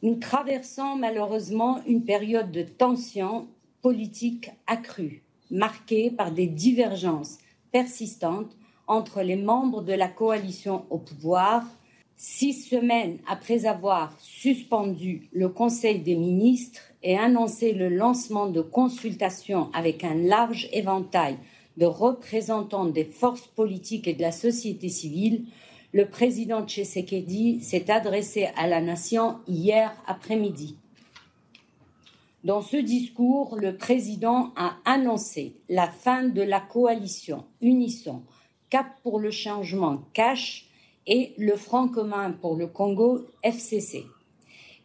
Nous traversons malheureusement une période de tension politique accrue, marquée par des divergences persistantes entre les membres de la coalition au pouvoir. 6 semaines après avoir suspendu le Conseil des ministres et annoncé le lancement de consultations avec un large éventail de représentants des forces politiques et de la société civile, le président Tshisekedi s'est adressé à la nation hier après-midi. Dans ce discours, le président a annoncé la fin de la coalition Unisson, Cap pour le changement CACH et le Front commun pour le Congo FCC,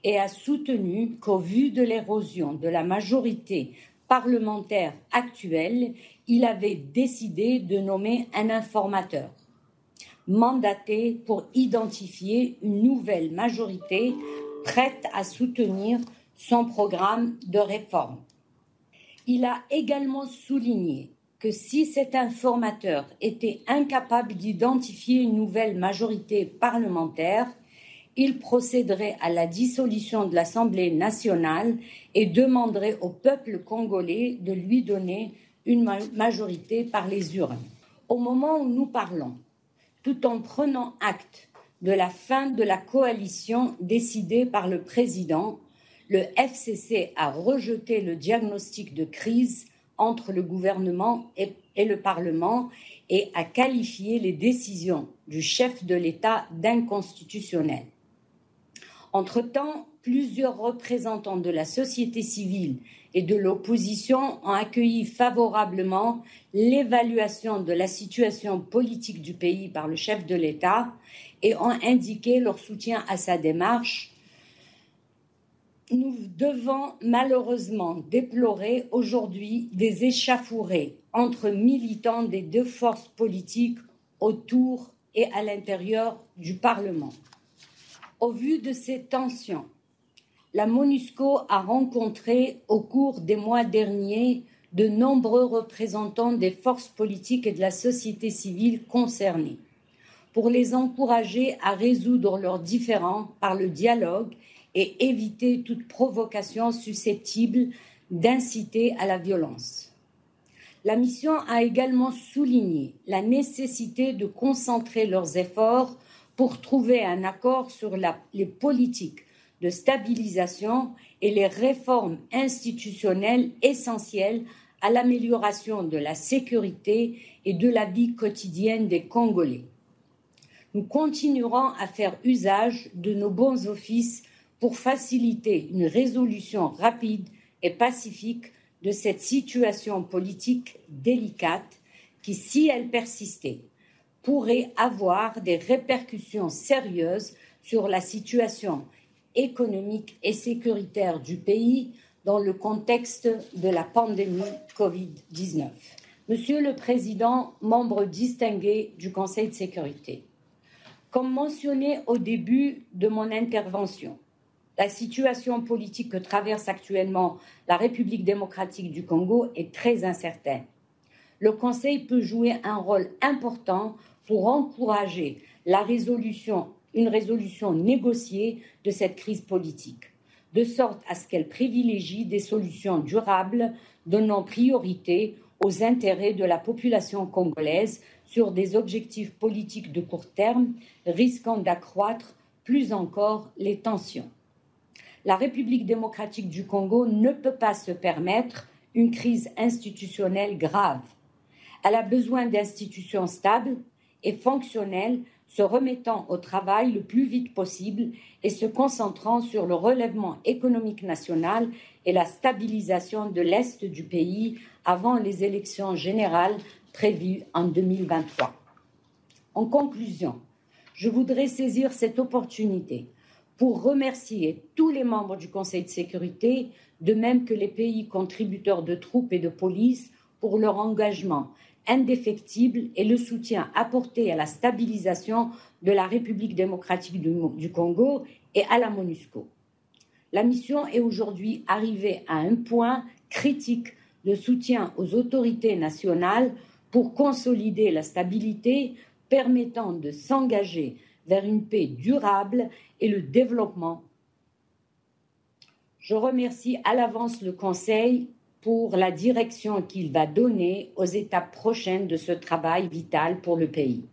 et a soutenu qu'au vu de l'érosion de la majorité parlementaire actuelle, il avait décidé de nommer un informateur mandaté pour identifier une nouvelle majorité prête à soutenir son programme de réforme. Il a également souligné que si cet informateur était incapable d'identifier une nouvelle majorité parlementaire, il procéderait à la dissolution de l'Assemblée nationale et demanderait au peuple congolais de lui donner une majorité par les urnes. Au moment où nous parlons, tout en prenant acte de la fin de la coalition décidée par le président, le FCC a rejeté le diagnostic de crise entre le gouvernement et le Parlement et a qualifié les décisions du chef de l'État d'inconstitutionnelles. Entre-temps, plusieurs représentants de la société civile et de l'opposition ont accueilli favorablement l'évaluation de la situation politique du pays par le chef de l'État et ont indiqué leur soutien à sa démarche. Nous devons malheureusement déplorer aujourd'hui des échauffourées entre militants des deux forces politiques autour et à l'intérieur du Parlement. Au vu de ces tensions, la MONUSCO a rencontré au cours des mois derniers de nombreux représentants des forces politiques et de la société civile concernées pour les encourager à résoudre leurs différends par le dialogue et éviter toute provocation susceptible d'inciter à la violence. La mission a également souligné la nécessité de concentrer leurs efforts pour trouver un accord sur les politiques de stabilisation et les réformes institutionnelles essentielles à l'amélioration de la sécurité et de la vie quotidienne des Congolais. Nous continuerons à faire usage de nos bons offices pour faciliter une résolution rapide et pacifique de cette situation politique délicate qui, si elle persistait, pourrait avoir des répercussions sérieuses sur la situation économique et sécuritaire du pays dans le contexte de la pandémie Covid-19. Monsieur le Président, membre distingué du Conseil de sécurité, comme mentionné au début de mon intervention, la situation politique que traverse actuellement la République démocratique du Congo est très incertaine. Le Conseil peut jouer un rôle important pour encourager une résolution négociée de cette crise politique, de sorte à ce qu'elle privilégie des solutions durables, donnant priorité aux intérêts de la population congolaise sur des objectifs politiques de court terme, risquant d'accroître plus encore les tensions. La République démocratique du Congo ne peut pas se permettre une crise institutionnelle grave. Elle a besoin d'institutions stables et fonctionnelles se remettant au travail le plus vite possible et se concentrant sur le relèvement économique national et la stabilisation de l'Est du pays avant les élections générales prévues en 2023. En conclusion, je voudrais saisir cette opportunité pour remercier tous les membres du Conseil de sécurité, de même que les pays contributeurs de troupes et de police, pour leur engagement indéfectible et le soutien apporté à la stabilisation de la République démocratique du Congo et à la MONUSCO. La mission est aujourd'hui arrivée à un point critique de soutien aux autorités nationales pour consolider la stabilité permettant de s'engager vers une paix durable et le développement Je remercie à l'avance le Conseil pour la direction qu'il va donner aux étapes prochaines de ce travail vital pour le pays.